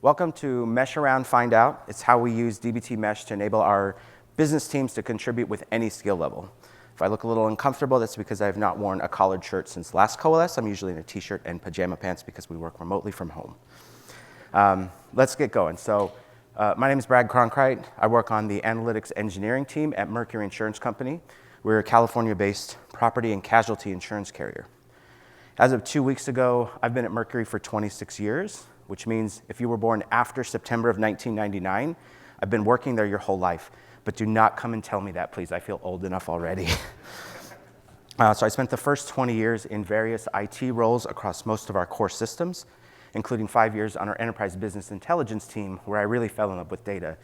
Welcome to Mesh Around Find Out. It's how we use DBT Mesh to enable our business teams to contribute with any skill level. If I look a little uncomfortable, that's because I have not worn a collared shirt since last Coalesce. I'm usually in a t-shirt and pajama pants because we work remotely from home. Let's get going. So my name is Brad Cronkrite. I work on the analytics engineering team at Mercury Insurance Company. We're a California-based property and casualty insurance carrier. As of 2 weeks ago, I've been at Mercury for 26 years, which means if you were born after September of 1999, I've been working there your whole life. But do not come and tell me that, please. I feel old enough already. So I spent the first 20 years in various IT roles across most of our core systems, including 5 years on our enterprise business intelligence team, where I really fell in love with data,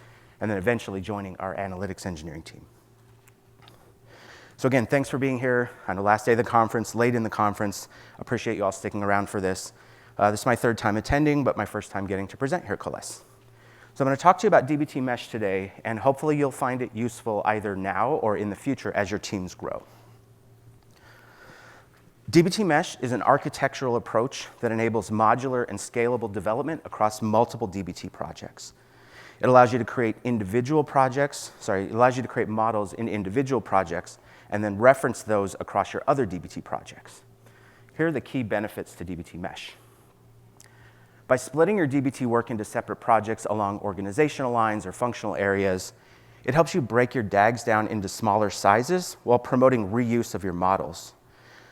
and then eventually joining our analytics engineering team. So again, thanks for being here on the last day of the conference, late in the conference. Appreciate you all sticking around for this. This is my third time attending, but my first time getting to present here at Coalesce. So I'm going to talk to you about DBT Mesh today, and hopefully you'll find it useful either now or in the future as your teams grow. DBT Mesh is an architectural approach that enables modular and scalable development across multiple DBT projects. It allows you to create models in individual projects and then reference those across your other DBT projects. Here are the key benefits to DBT Mesh. By splitting your DBT work into separate projects along organizational lines or functional areas, it helps you break your DAGs down into smaller sizes while promoting reuse of your models.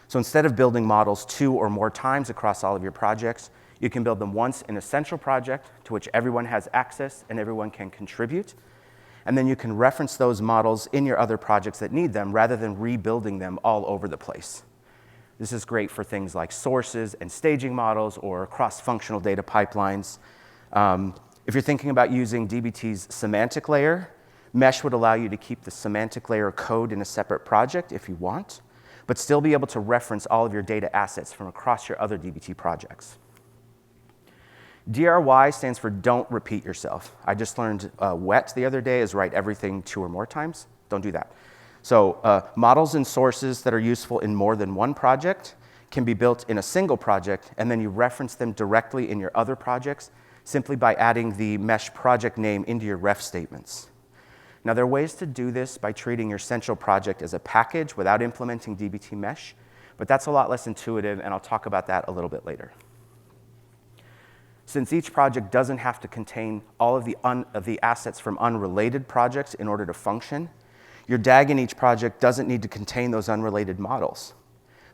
So instead of building models 2 or more times across all of your projects, you can build them once in a central project to which everyone has access and everyone can contribute. And then you can reference those models in your other projects that need them rather than rebuilding them all over the place. This is great for things like sources and staging models or cross-functional data pipelines. If you're thinking about using DBT's semantic layer, Mesh would allow you to keep the semantic layer code in a separate project if you want, but still be able to reference all of your data assets from across your other DBT projects. DRY stands for don't repeat yourself. I just learned WET the other day is write everything 2 or more times. Don't do that. So models and sources that are useful in more than one project can be built in a single project, and then you reference them directly in your other projects simply by adding the Mesh project name into your ref statements. Now, there are ways to do this by treating your central project as a package without implementing DBT Mesh, but that's a lot less intuitive, and I'll talk about that a little bit later. Since each project doesn't have to contain all of the assets from unrelated projects in order to function, your DAG in each project doesn't need to contain those unrelated models.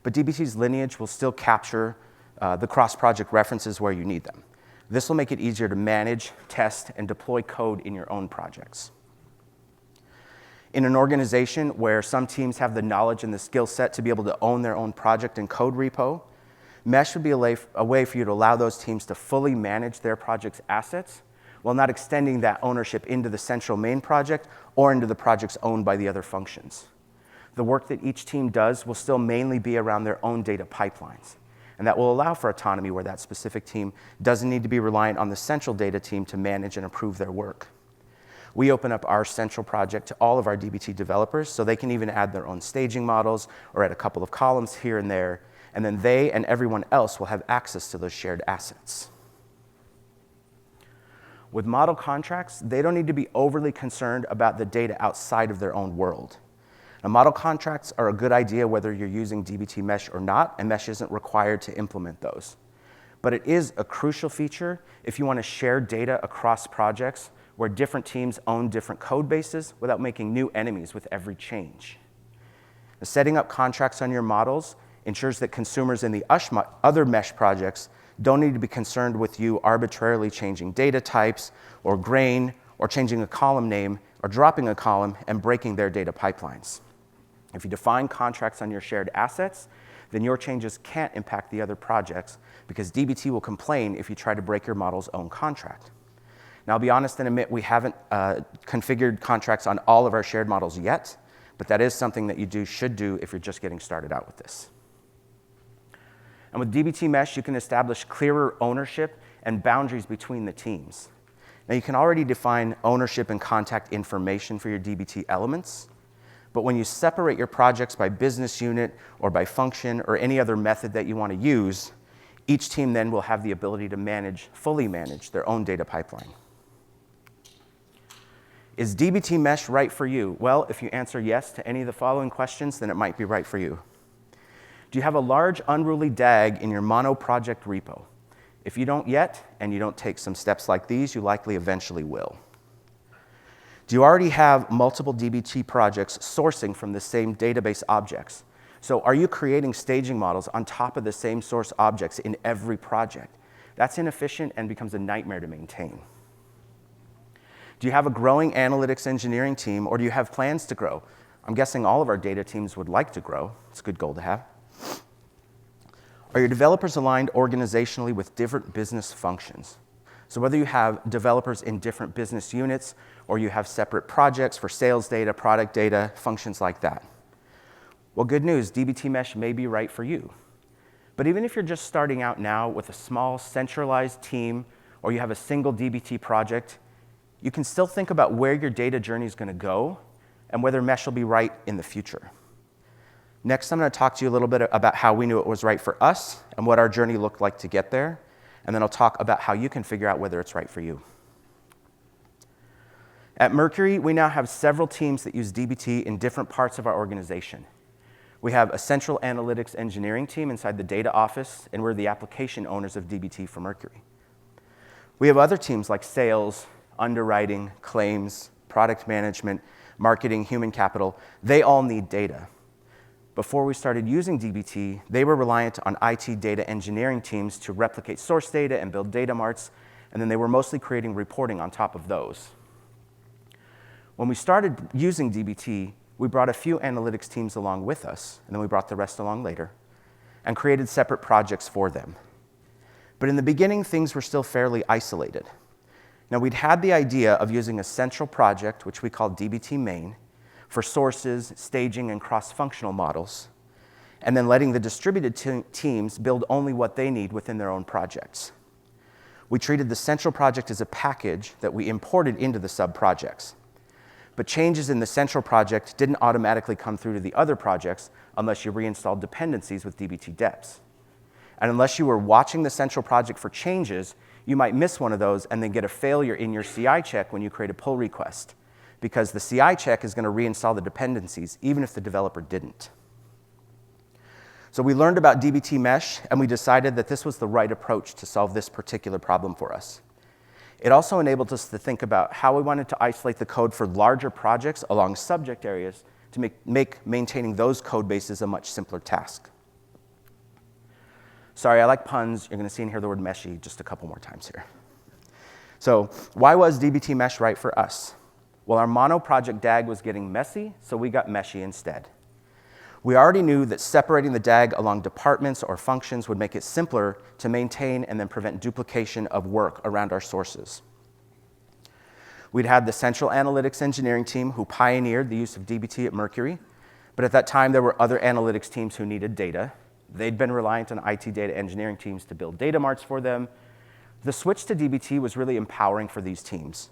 But DBT's lineage will still capture the cross-project references where you need them. This will make it easier to manage, test, and deploy code in your own projects. In an organization where some teams have the knowledge and the skill set to be able to own their own project and code repo, Mesh would be a way for you to allow those teams to fully manage their project's assets while not extending that ownership into the central main project or into the projects owned by the other functions. The work that each team does will still mainly be around their own data pipelines, and that will allow for autonomy where that specific team doesn't need to be reliant on the central data team to manage and approve their work. We open up our central project to all of our DBT developers so they can even add their own staging models or add a couple of columns here and there, and then they and everyone else will have access to those shared assets. With model contracts, they don't need to be overly concerned about the data outside of their own world. Now, model contracts are a good idea whether you're using DBT Mesh or not, and Mesh isn't required to implement those. But it is a crucial feature if you want to share data across projects where different teams own different code bases without making new enemies with every change. Now, setting up contracts on your models ensures that consumers in the other Mesh projects don't need to be concerned with you arbitrarily changing data types or grain or changing a column name or dropping a column and breaking their data pipelines. If you define contracts on your shared assets, then your changes can't impact the other projects because DBT will complain if you try to break your model's own contract. Now, I'll be honest and admit we haven't configured contracts on all of our shared models yet, but that is something that you should do if you're just getting started out with this. And with DBT Mesh, you can establish clearer ownership and boundaries between the teams. Now, you can already define ownership and contact information for your DBT elements, but when you separate your projects by business unit or by function or any other method that you want to use, Each team then will have the ability to fully manage their own data pipeline. Is DBT Mesh right for you? Well, if you answer yes to any of the following questions, then it might be right for you. Do you have a large unruly DAG in your mono project repo? If you don't yet, and you don't take some steps like these, you likely eventually will. Do you already have multiple DBT projects sourcing from the same database objects? So are you creating staging models on top of the same source objects in every project? That's inefficient and becomes a nightmare to maintain. Do you have a growing analytics engineering team, or do you have plans to grow? I'm guessing all of our data teams would like to grow. It's a good goal to have. Are your developers aligned organizationally with different business functions? So whether you have developers in different business units, or you have separate projects for sales data, product data, functions like that. Well, good news, DBT Mesh may be right for you. But even if you're just starting out now with a small centralized team, or you have a single DBT project, you can still think about where your data journey is going to go and whether Mesh will be right in the future. Next, I'm going to talk to you a little bit about how we knew it was right for us and what our journey looked like to get there. And then I'll talk about how you can figure out whether it's right for you. At Mercury, we now have several teams that use DBT in different parts of our organization. We have a central analytics engineering team inside the data office, and we're the application owners of DBT for Mercury. We have other teams like sales, underwriting, claims, product management, marketing, human capital. They all need data. Before we started using DBT, they were reliant on IT data engineering teams to replicate source data and build data marts, and then they were mostly creating reporting on top of those. When we started using DBT, we brought a few analytics teams along with us, and then we brought the rest along later, and created separate projects for them. But in the beginning, things were still fairly isolated. Now, we'd had the idea of using a central project, which we called DBT Main, for sources, staging, and cross-functional models, and then letting the distributed teams build only what they need within their own projects. We treated the central project as a package that we imported into the sub-projects. But changes in the central project didn't automatically come through to the other projects unless you reinstalled dependencies with DBT deps. And unless you were watching the central project for changes, you might miss one of those and then get a failure in your CI check when you create a pull request, because the CI check is going to reinstall the dependencies even if the developer didn't. So we learned about DBT Mesh, and we decided that this was the right approach to solve this particular problem for us. It also enabled us to think about how we wanted to isolate the code for larger projects along subject areas to make maintaining those code bases a much simpler task. Sorry, I like puns. You're going to see and hear the word meshy just a couple more times here. So why was DBT Mesh right for us? Well, our mono project DAG was getting messy, so we got meshy instead. We already knew that separating the DAG along departments or functions would make it simpler to maintain and then prevent duplication of work around our sources. We'd had the central analytics engineering team who pioneered the use of DBT at Mercury, but at that time there were other analytics teams who needed data. They'd been reliant on IT data engineering teams to build data marts for them. The switch to DBT was really empowering for these teams.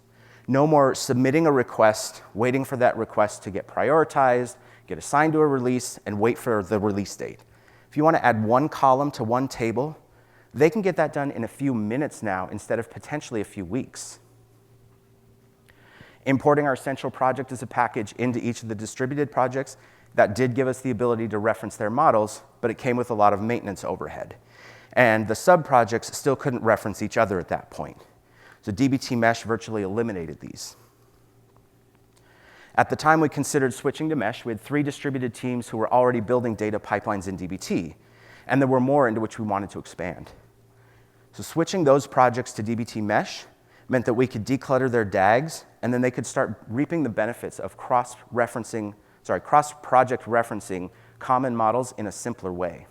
No more submitting a request, waiting for that request to get prioritized, get assigned to a release, and wait for the release date. If you want to add one column to one table, they can get that done in a few minutes now instead of potentially a few weeks. Importing our central project as a package into each of the distributed projects, that did give us the ability to reference their models, but it came with a lot of maintenance overhead. And the sub-projects still couldn't reference each other at that point. So DBT Mesh virtually eliminated these. At the time we considered switching to Mesh, we had 3 distributed teams who were already building data pipelines in DBT, and there were more into which we wanted to expand. So switching those projects to DBT Mesh meant that we could declutter their DAGs, and then they could start reaping the benefits of cross-project referencing common models in a simpler way.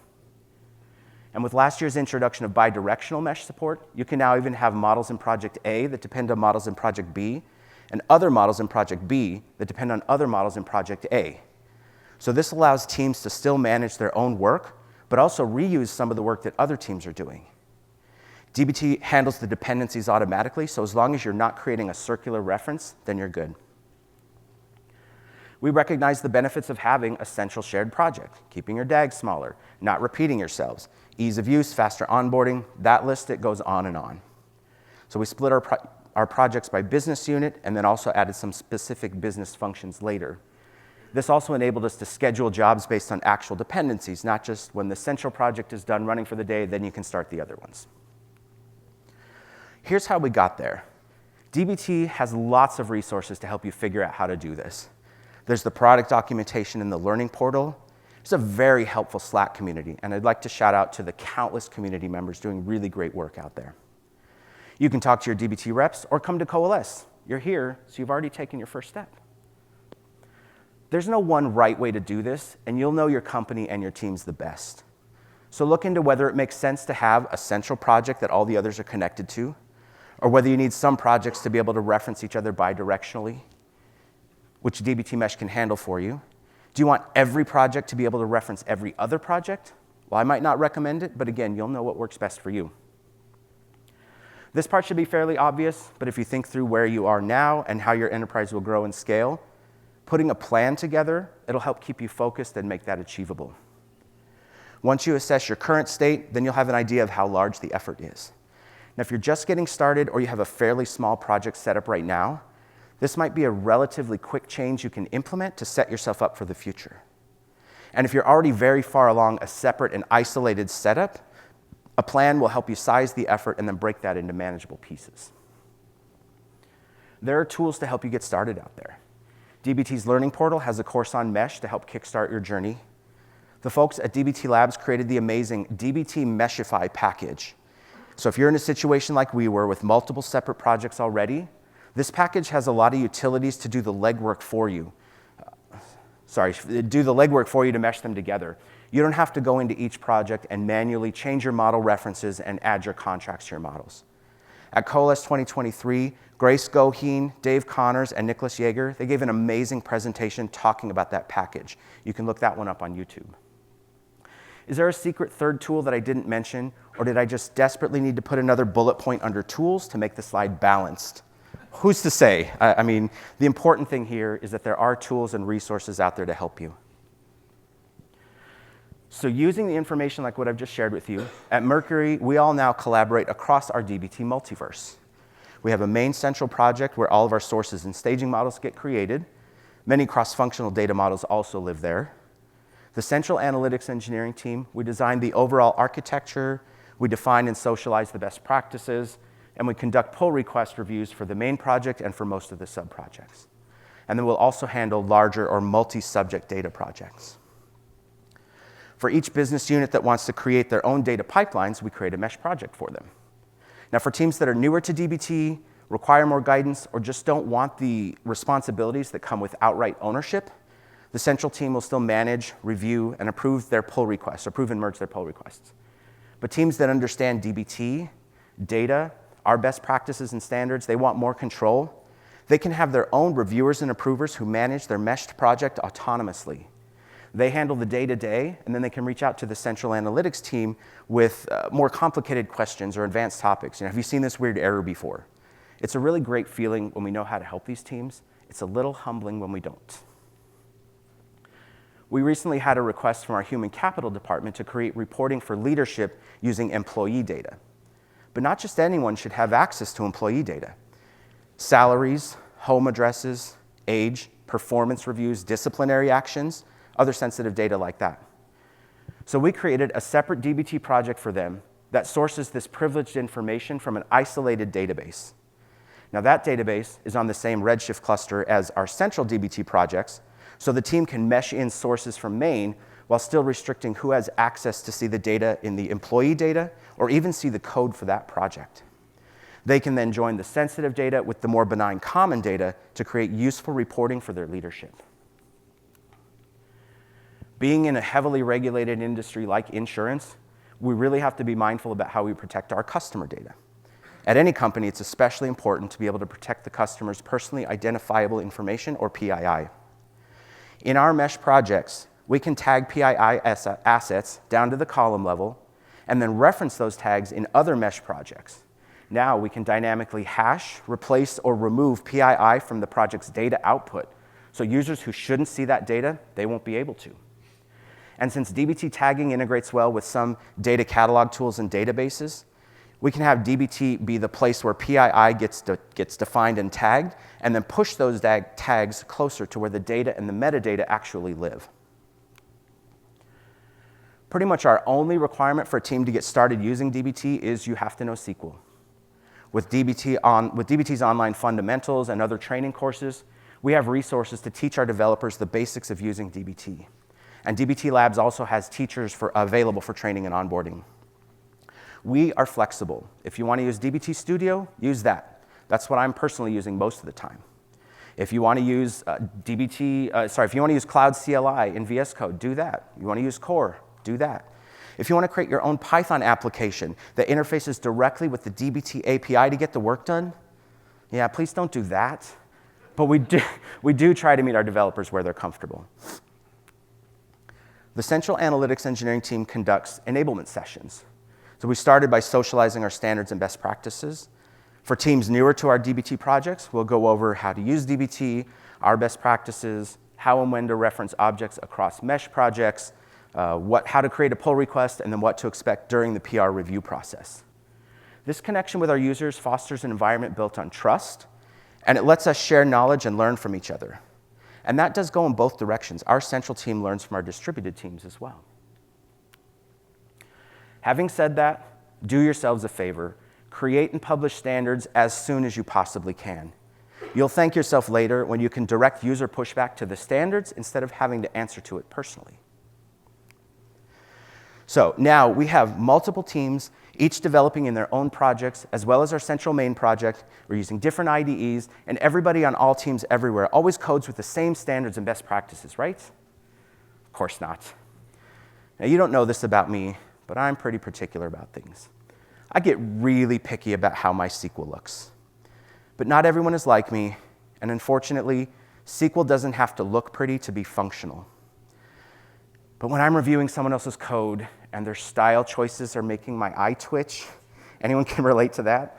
And with last year's introduction of bidirectional mesh support, you can now even have models in Project A that depend on models in Project B, and other models in Project B that depend on other models in Project A. So this allows teams to still manage their own work, but also reuse some of the work that other teams are doing. DBT handles the dependencies automatically, so as long as you're not creating a circular reference, then you're good. We recognize the benefits of having a central shared project, keeping your DAG smaller, not repeating yourselves, Ease of use, faster onboarding, that list, it goes on and on. So we split our projects by business unit and then also added some specific business functions later. This also enabled us to schedule jobs based on actual dependencies, not just when the central project is done running for the day, then you can start the other ones. Here's how we got there. DBT has lots of resources to help you figure out how to do this. There's the product documentation in the learning portal. It's a very helpful Slack community, and I'd like to shout out to the countless community members doing really great work out there. You can talk to your DBT reps or come to Coalesce. You're here, so you've already taken your first step. There's no one right way to do this, and you'll know your company and your teams the best. So look into whether it makes sense to have a central project that all the others are connected to, or whether you need some projects to be able to reference each other bidirectionally, which DBT Mesh can handle for you. Do you want every project to be able to reference every other project? Well, I might not recommend it, but again, you'll know what works best for you. This part should be fairly obvious, but if you think through where you are now and how your enterprise will grow and scale, putting a plan together, it'll help keep you focused and make that achievable. Once you assess your current state, then you'll have an idea of how large the effort is. Now, if you're just getting started or you have a fairly small project set up right now, this might be a relatively quick change you can implement to set yourself up for the future. And if you're already very far along a separate and isolated setup, a plan will help you size the effort and then break that into manageable pieces. There are tools to help you get started out there. DBT's Learning Portal has a course on Mesh to help kickstart your journey. The folks at DBT Labs created the amazing DBT Meshify package. So if you're in a situation like we were with multiple separate projects already, this package has a lot of utilities to do the legwork for you. Do the legwork for you to mesh them together. You don't have to go into each project and manually change your model references and add your contracts to your models. At Coalesce 2023, Grace Goheen, Dave Connors, and Nicholas Yeager, they gave an amazing presentation talking about that package. You can look that one up on YouTube. Is there a secret third tool that I didn't mention, or did I just desperately need to put another bullet point under tools to make the slide balanced? Who's to say? I mean, the important thing here is that there are tools and resources out there to help you. So using the information like what I've just shared with you, at Mercury, we all now collaborate across our DBT multiverse. We have a main central project where all of our sources and staging models get created. Many cross-functional data models also live there. The central analytics engineering team, we design the overall architecture, we define and socialize the best practices, and we conduct pull request reviews for the main project and for most of the sub-projects. And then we'll also handle larger or multi-subject data projects. For each business unit that wants to create their own data pipelines, we create a mesh project for them. Now, for teams that are newer to DBT, require more guidance, or just don't want the responsibilities that come with outright ownership, the central team will still manage, review, and approve their pull requests, approve and merge their pull requests. But teams that understand DBT, data, our best practices and standards, they want more control. They can have their own reviewers and approvers who manage their meshed project autonomously. They handle the day-to-day, and then they can reach out to the central analytics team with more complicated questions or advanced topics. Have you seen this weird error before? It's a really great feeling when we know how to help these teams. It's a little humbling when we don't. We recently had a request from our human capital department to create reporting for leadership using employee data. But not just anyone should have access to employee data. Salaries, home addresses, age, performance reviews, disciplinary actions, other sensitive data like that. So we created a separate DBT project for them that sources this privileged information from an isolated database. Now that database is on the same Redshift cluster as our central DBT projects, so the team can mesh in sources from main while still restricting who has access to see the data in the employee data or even see the code for that project. They can then join the sensitive data with the more benign common data to create useful reporting for their leadership. Being in a heavily regulated industry like insurance, we really have to be mindful about how we protect our customer data. At any company, it's especially important to be able to protect the customer's personally identifiable information, or PII. In our mesh projects, we can tag PII assets down to the column level and then reference those tags in other mesh projects. Now we can dynamically hash, replace, or remove PII from the project's data output, so users who shouldn't see that data, they won't be able to. And since DBT tagging integrates well with some data catalog tools and databases, we can have DBT be the place where PII gets defined and tagged, and then push those tags closer to where the data and the metadata actually live. Pretty much our only requirement for a team to get started using DBT is you have to know SQL. With DBT's online fundamentals and other training courses, we have resources to teach our developers the basics of using DBT. And DBT Labs also has teachers available for training and onboarding. We are flexible. If you want to use DBT Studio, use that. That's what I'm personally using most of the time. If you want to use if you want to use Cloud CLI in VS Code, do that. You want to use Core, do that. If you want to create your own Python application that interfaces directly with the DBT API to get the work done, yeah, please don't do that. But we do try to meet our developers where they're comfortable. The Central Analytics Engineering team conducts enablement sessions. So we started by socializing our standards and best practices. For teams newer to our DBT projects, we'll go over how to use DBT, our best practices, how and when to reference objects across mesh projects, how to create a pull request, and then what to expect during the PR review process. This connection with our users fosters an environment built on trust, and it lets us share knowledge and learn from each other. And that does go in both directions. Our central team learns from our distributed teams as well. Having said that, do yourselves a favor. Create and publish standards as soon as you possibly can. You'll thank yourself later when you can direct user pushback to the standards instead of having to answer to it personally. So now we have multiple teams, each developing in their own projects, as well as our central main project. We're using different IDEs, and everybody on all teams everywhere always codes with the same standards and best practices, right? Of course not. Now, you don't know this about me, but I'm pretty particular about things. I get really picky about how my SQL looks. But not everyone is like me, and unfortunately, SQL doesn't have to look pretty to be functional. But when I'm reviewing someone else's code and their style choices are making my eye twitch, anyone can relate to that?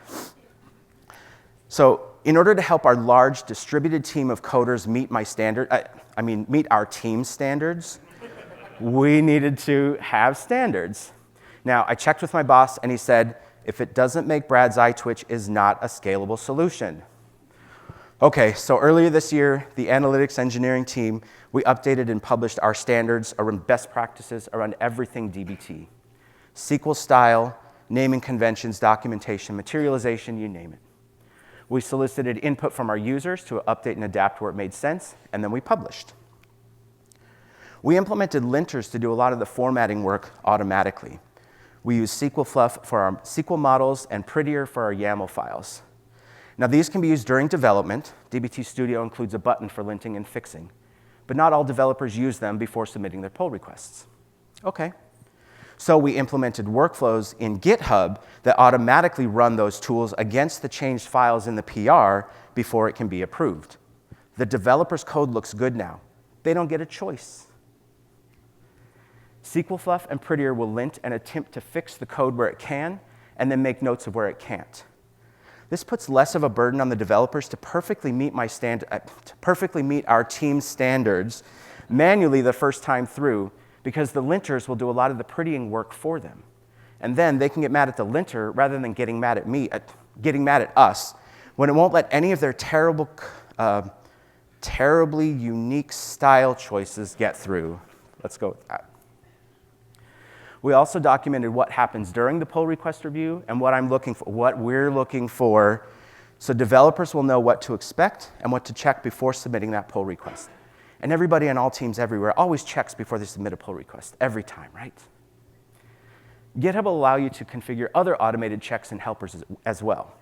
So in order to help our large distributed team of coders meet meet our team's standards, we needed to have standards. Now, I checked with my boss, and he said, if it doesn't make Brad's eye twitch, is not a scalable solution. Okay, so earlier this year, the analytics engineering team, we updated and published our standards around best practices around everything DBT. SQL style, naming conventions, documentation, materialization, you name it. We solicited input from our users to update and adapt where it made sense, and then we published. We implemented linters to do a lot of the formatting work automatically. We use SQL Fluff for our SQL models and Prettier for our YAML files. Now, these can be used during development. DBT Studio includes a button for linting and fixing. But not all developers use them before submitting their pull requests. Okay. So we implemented workflows in GitHub that automatically run those tools against the changed files in the PR before it can be approved. The developer's code looks good now. They don't get a choice. SQL Fluff and Prettier will lint and attempt to fix the code where it can, and then make notes of where it can't. This puts less of a burden on the developers to perfectly meet our team's standards manually the first time through, because the linters will do a lot of the prettying work for them. And then they can get mad at the linter rather than getting mad at us, when it won't let any of their terribly unique style choices get through. Let's go with that. We also documented what happens during the pull request review and what we're looking for, so developers will know what to expect and what to check before submitting that pull request. And everybody on all teams everywhere always checks before they submit a pull request, every time, right? GitHub will allow you to configure other automated checks and helpers as well.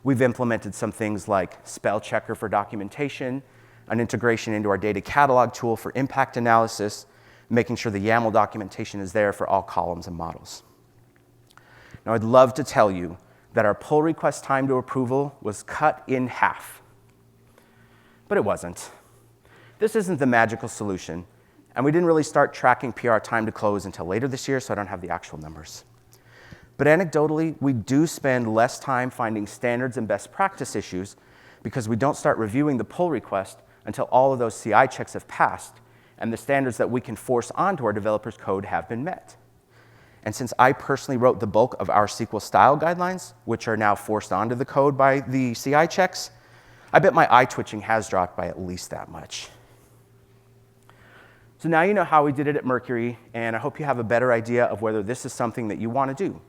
We've implemented some things like spell checker for documentation, an integration into our data catalog tool for impact analysis, making sure the YAML documentation is there for all columns and models. Now, I'd love to tell you that our pull request time to approval was cut in half, but it wasn't. This isn't the magical solution, and we didn't really start tracking PR time to close until later this year, so I don't have the actual numbers. But anecdotally, we do spend less time finding standards and best practice issues because we don't start reviewing the pull request until all of those CI checks have passed, and the standards that we can force onto our developers' code have been met. And since I personally wrote the bulk of our SQL style guidelines, which are now forced onto the code by the CI checks, I bet my eye twitching has dropped by at least that much. So now you know how we did it at Mercury, and I hope you have a better idea of whether this is something that you want to do.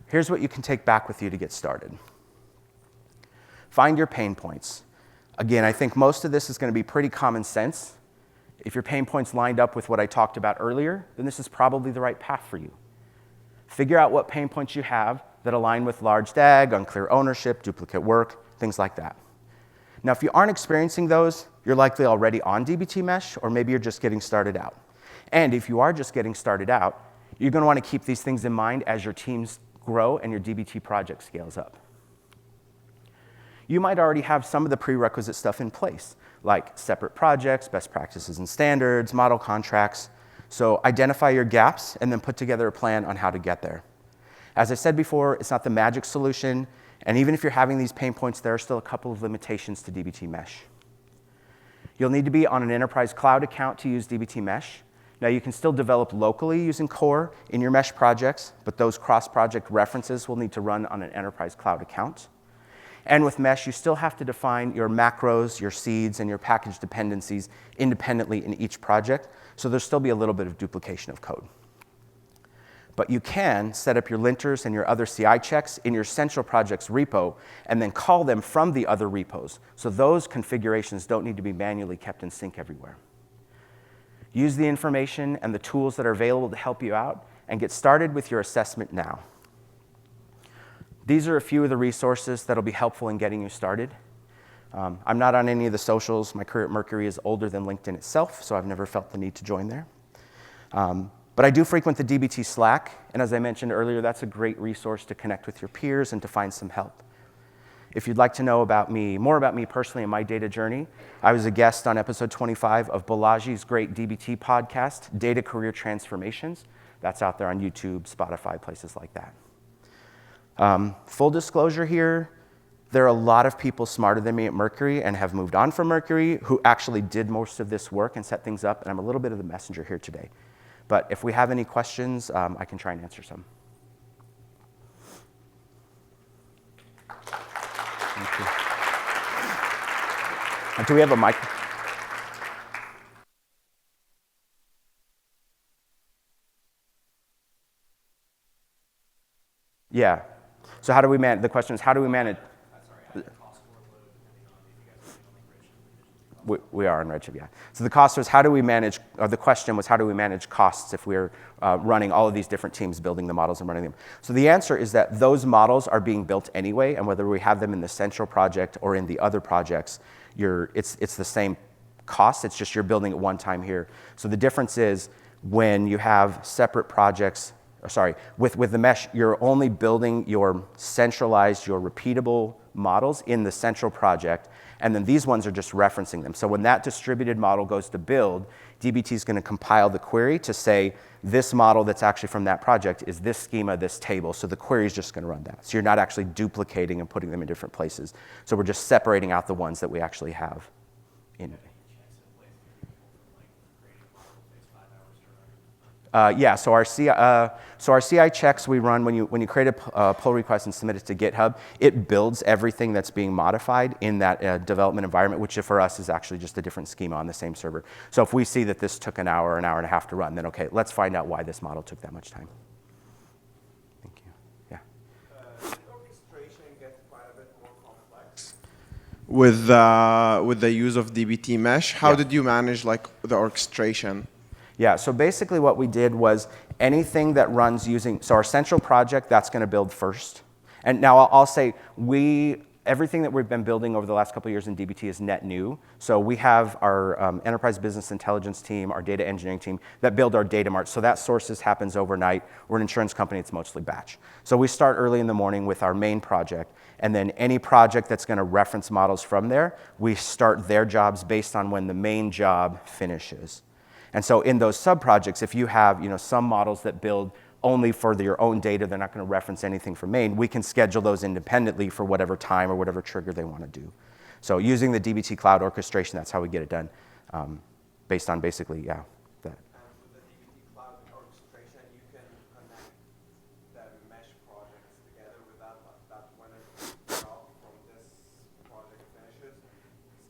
Here's what you can take back with you to get started. Find your pain points. Again, I think most of this is going to be pretty common sense. If your pain points lined up with what I talked about earlier, then this is probably the right path for you. Figure out what pain points you have that align with large DAG, unclear ownership, duplicate work, things like that. Now, if you aren't experiencing those, you're likely already on dbt mesh, or maybe you're just getting started out. And if you are just getting started out, you're going to want to keep these things in mind as your teams grow and your dbt project scales up. You might already have some of the prerequisite stuff in place, like separate projects, best practices and standards, model contracts. So identify your gaps and then put together a plan on how to get there. As I said before, it's not the magic solution, and even if you're having these pain points, there are still a couple of limitations to dbt mesh. You'll need to be on an enterprise cloud account to use dbt mesh. Now, you can still develop locally using core in your mesh projects, but those cross-project references will need to run on an enterprise cloud account. And with mesh, you still have to define your macros, your seeds, and your package dependencies independently in each project, so there'll still be a little bit of duplication of code. But you can set up your linters and your other CI checks in your central projects repo and then call them from the other repos. So those configurations don't need to be manually kept in sync everywhere. Use the information and the tools that are available to help you out and get started with your assessment now. These are a few of the resources that'll be helpful in getting you started. I'm not on any of the socials. My career at Mercury is older than LinkedIn itself, so I've never felt the need to join there. But I do frequent the dbt Slack, and as I mentioned earlier, that's a great resource to connect with your peers and to find some help. If you'd like to know about me, more about me personally and my data journey, I was a guest on episode 25 of Balaji's great dbt podcast, Data Career Transformations. That's out there on YouTube, Spotify, places like that. Full disclosure here, there are a lot of people smarter than me at Mercury and have moved on from Mercury who actually did most of this work and set things up, and I'm a little bit of the messenger here today. But if we have any questions, I can try and answer some. Thank you. Do we have a mic? Yeah. So how do we manage? The question is, how do we manage? We are on Redshift, yeah. So the cost was, how do we manage, or the question was, how do we manage costs if we're running all of these different teams, building the models and running them? So the answer is that those models are being built anyway, and whether we have them in the central project or in the other projects, it's the same cost. It's just you're building it one time here. So the difference is when you have separate projects, with the mesh, you're only building your centralized, your repeatable models in the central project, and then these ones are just referencing them. So when that distributed model goes to build, dbt is going to compile the query to say, this model that's actually from that project is this schema, this table. So the query is just going to run that. So you're not actually duplicating and putting them in different places. So we're just separating out the ones that we actually have in it. Yeah, so our CI checks we run when you create a pull request and submit it to GitHub, it builds everything that's being modified in that development environment, which for us is actually just a different schema on the same server. So if we see that this took an hour and a half to run, then okay, let's find out why this model took that much time. Thank you. Yeah. The orchestration gets quite a bit more complex with the use of dbt mesh. How did you manage the orchestration? Yeah, so basically what we did was anything that runs using, so our central project, that's going to build first. And now I'll say everything that we've been building over the last couple of years in dbt is net new. So we have our enterprise business intelligence team, our data engineering team that build our data mart. So that sources happens overnight. We're an insurance company, it's mostly batch. So we start early in the morning with our main project, and then any project that's going to reference models from there, we start their jobs based on when the main job finishes. And so in those sub-projects, if you have some models that build only for your own data, they're not going to reference anything from main, we can schedule those independently for whatever time or whatever trigger they want to do. So using the dbt cloud orchestration, that's how we get it done. based on basically, yeah, that. And with the DBT cloud orchestration, you can connect the mesh projects together with that when a job from this project finishes,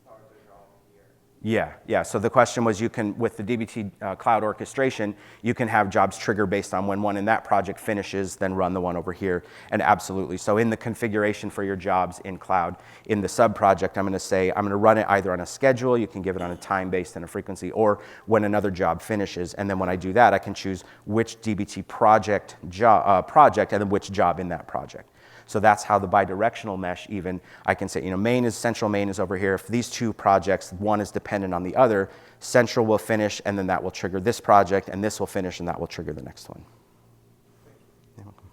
start the job here. Yeah. So the question was, you can, with the DBT cloud orchestration, you can have jobs trigger based on when one in that project finishes, then run the one over here. And absolutely. So in the configuration for your jobs in cloud, in the sub project, I'm going to say, I'm going to run it either on a schedule, you can give it on a time based and a frequency, or when another job finishes. And then when I do that, I can choose which DBT project, and then which job in that project. So that's how the bidirectional mesh even, I can say, central main is over here. If these two projects, one is dependent on the other, central will finish, and then that will trigger this project, and this will finish, and that will trigger the next one. You're welcome.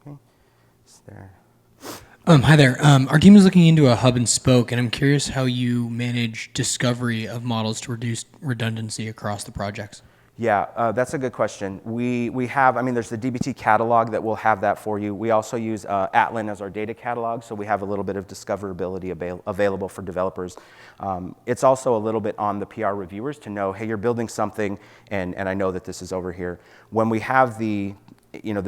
Okay. Is there... Hi there. Our team is looking into a hub and spoke, and I'm curious how you manage discovery of models to reduce redundancy across the projects. Yeah, that's a good question. We have, there's the DBT catalog that will have that for you. We also use Atlin as our data catalog, so we have a little bit of discoverability available for developers. It's also a little bit on the PR reviewers to know, hey, you're building something, and I know that this is over here. When we have the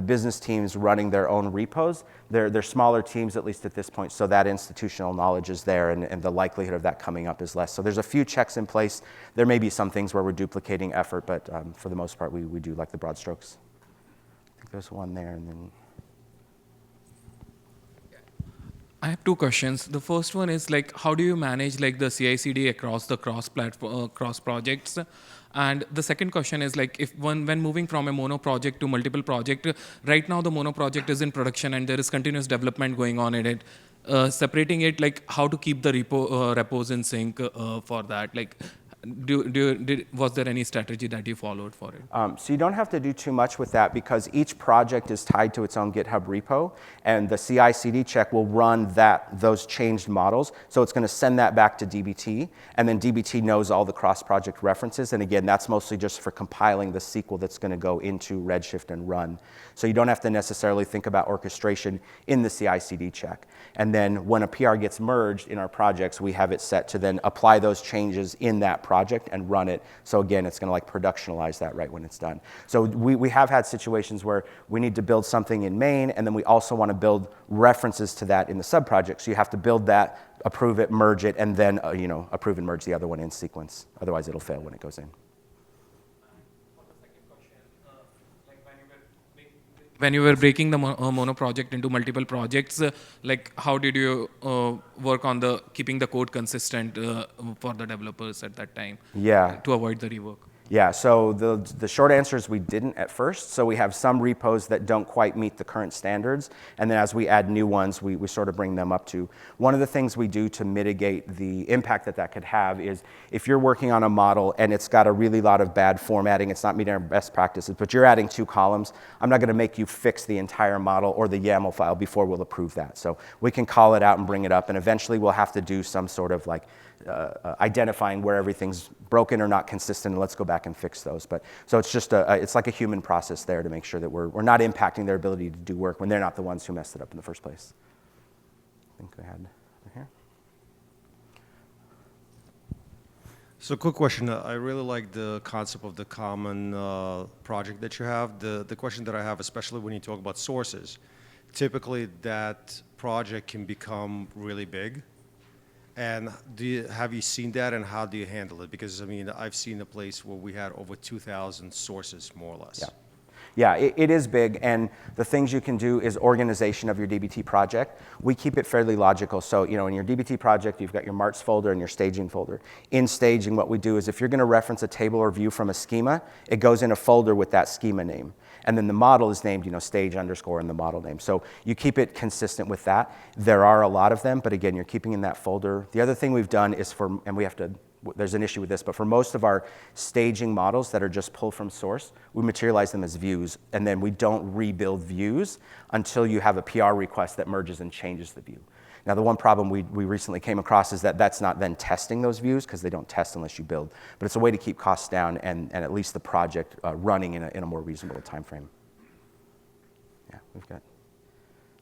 business teams running their own repos, they're smaller teams, at least at this point, so that institutional knowledge is there, and the likelihood of that coming up is less. So there's a few checks in place. There may be some things where we're duplicating effort, but for the most part, we do like the broad strokes. I think there's one there, and then... I have two questions. The first one is how do you manage the CI/CD across the cross projects? And the second question is if when moving from a mono project to multiple project, right now the mono project is in production and there is continuous development going on in it. Separating it, how to keep the repos in sync for that? Was there any strategy that you followed for it? So you don't have to do too much with that because each project is tied to its own GitHub repo, and the CI/CD check will run those changed models. So it's going to send that back to DBT, and then DBT knows all the cross-project references. And again, that's mostly just for compiling the SQL that's going to go into Redshift and run. So you don't have to necessarily think about orchestration in the CI/CD check. And then when a PR gets merged in our projects, we have it set to then apply those changes in that project and run it. So again, it's going to productionalize that right when it's done. So we have had situations where we need to build something in main, and then we also want to build references to that in the sub-project. So you have to build that, approve it, merge it, and then approve and merge the other one in sequence. Otherwise, it'll fail when it goes in. When you were breaking the mono project into multiple projects, how did you work on keeping the code consistent for the developers at that time? Yeah. To avoid the rework. Yeah, so the short answer is we didn't at first. So we have some repos that don't quite meet the current standards. And then as we add new ones, we sort of bring them up to. One of the things we do to mitigate the impact that could have is if you're working on a model and it's got a really lot of bad formatting, it's not meeting our best practices, but you're adding 2 columns, I'm not going to make you fix the entire model or the YAML file before we'll approve that. So we can call it out and bring it up, and eventually we'll have to do some sort of identifying where everything's broken or not consistent, and let's go back and fix those. But so it's just it's like a human process there to make sure that we're not impacting their ability to do work when they're not the ones who messed it up in the first place. I think we had over here. So quick question. I really like the concept of the common project that you have. The question that I have, especially when you talk about sources, typically that project can become really big. And have you seen that, and how do you handle it? Because I've seen a place where we had over 2,000 sources, more or less. Yeah, it is big, and the things you can do is organization of your DBT project. We keep it fairly logical. So, in your DBT project, you've got your Marts folder and your staging folder. In staging, what we do is if you're going to reference a table or view from a schema, it goes in a folder with that schema name. And then the model is named, stage underscore and the model name. So you keep it consistent with that. There are a lot of them, but again, you're keeping in that folder. The other thing we've done is there's an issue with this, but for most of our staging models that are just pulled from source, we materialize them as views, and then we don't rebuild views until you have a PR request that merges and changes the view. Now, the one problem we recently came across is that that's not then testing those views, because they don't test unless you build. But it's a way to keep costs down and at least the project running in a more reasonable time frame. Yeah,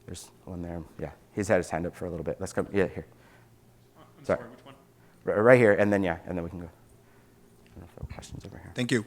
there's one there. Yeah, he's had his hand up for a little bit. Let's go. Yeah, here. I'm sorry, which one? Right here, and then we can go. questions over here. Thank you.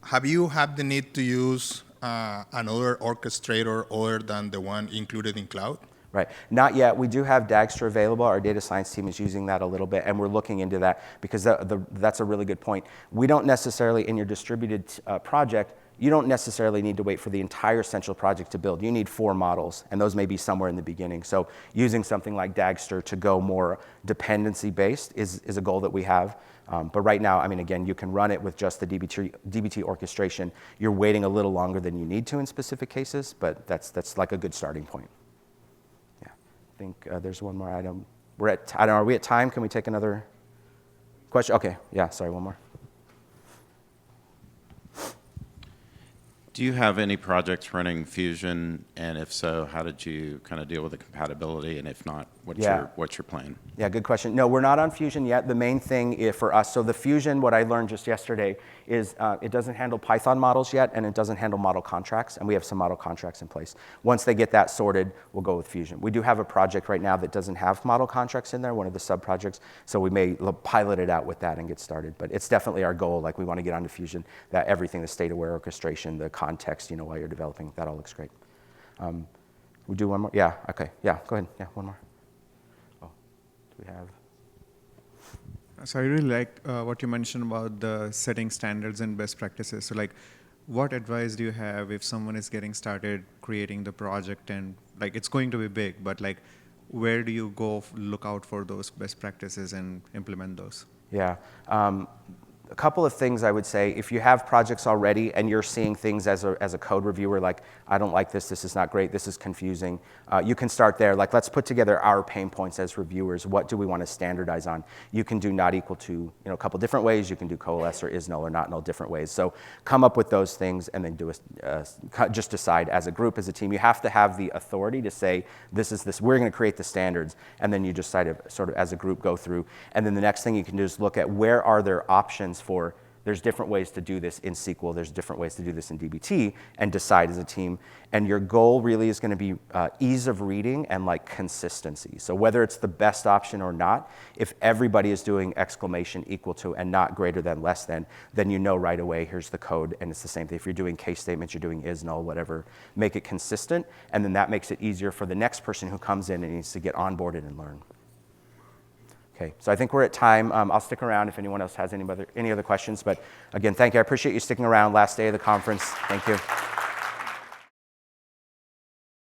Have you had the need to use another orchestrator other than the one included in cloud? Right. Not yet. We do have Dagster available. Our data science team is using that a little bit, and we're looking into that because that's a really good point. We don't necessarily, in your distributed project, you don't necessarily need to wait for the entire central project to build. You need 4 models, and those may be somewhere in the beginning. So using something like Dagster to go more dependency-based is a goal that we have. But right now, I mean, again, you can run it with just the DBT orchestration. You're waiting a little longer than you need to in specific cases, but that's like a good starting point. Yeah, I think there's one more item. I don't know, are we at time? Can we take another question? Okay, yeah, sorry, one more. Do you have any projects running Fusion? And if so, how did you kind of deal with the compatibility? And if not, what's your plan? Yeah, good question. No, we're not on Fusion yet. The main thing for us, so the Fusion, what I learned just yesterday, is it doesn't handle Python models yet, and it doesn't handle model contracts, and we have some model contracts in place. Once they get that sorted, we'll go with Fusion. We do have a project right now that doesn't have model contracts in there, one of the sub-projects, so we may pilot it out with that and get started. But it's definitely our goal, like we want to get onto Fusion, that everything, the state-aware orchestration, the context, while you're developing, that all looks great. We do one more? Yeah, okay, yeah, go ahead, yeah, one more. We have. So I really liked what you mentioned about the setting standards and best practices. So like, what advice do you have if someone is getting started creating the project and like it's going to be big, but like where do you go look out for those best practices and implement those? Yeah. A couple of things I would say, if you have projects already and you're seeing things as a code reviewer, like, I don't like this is not great, this is confusing, you can start there. Like, let's put together our pain points as reviewers. What do we want to standardize on? You can do not equal to, a couple different ways. You can do coalesce or is null or not null different ways. So come up with those things and then just decide as a group, as a team. You have to have the authority to say, we're going to create the standards, and then you decide to sort of as a group go through. And then the next thing you can do is look at where are there options for, there's different ways to do this in SQL, there's different ways to do this in DBT, and decide as a team. And your goal really is going to be ease of reading and like consistency. So whether it's the best option or not, if everybody is doing exclamation equal to and not greater than less than, then you know right away, here's the code, and it's the same thing. If you're doing case statements, you're doing is null, whatever, make it consistent, and then that makes it easier for the next person who comes in and needs to get onboarded and learn. Okay, so I think we're at time. I'll stick around if anyone else has any other questions. But again, thank you. I appreciate you sticking around last day of the conference. Thank you.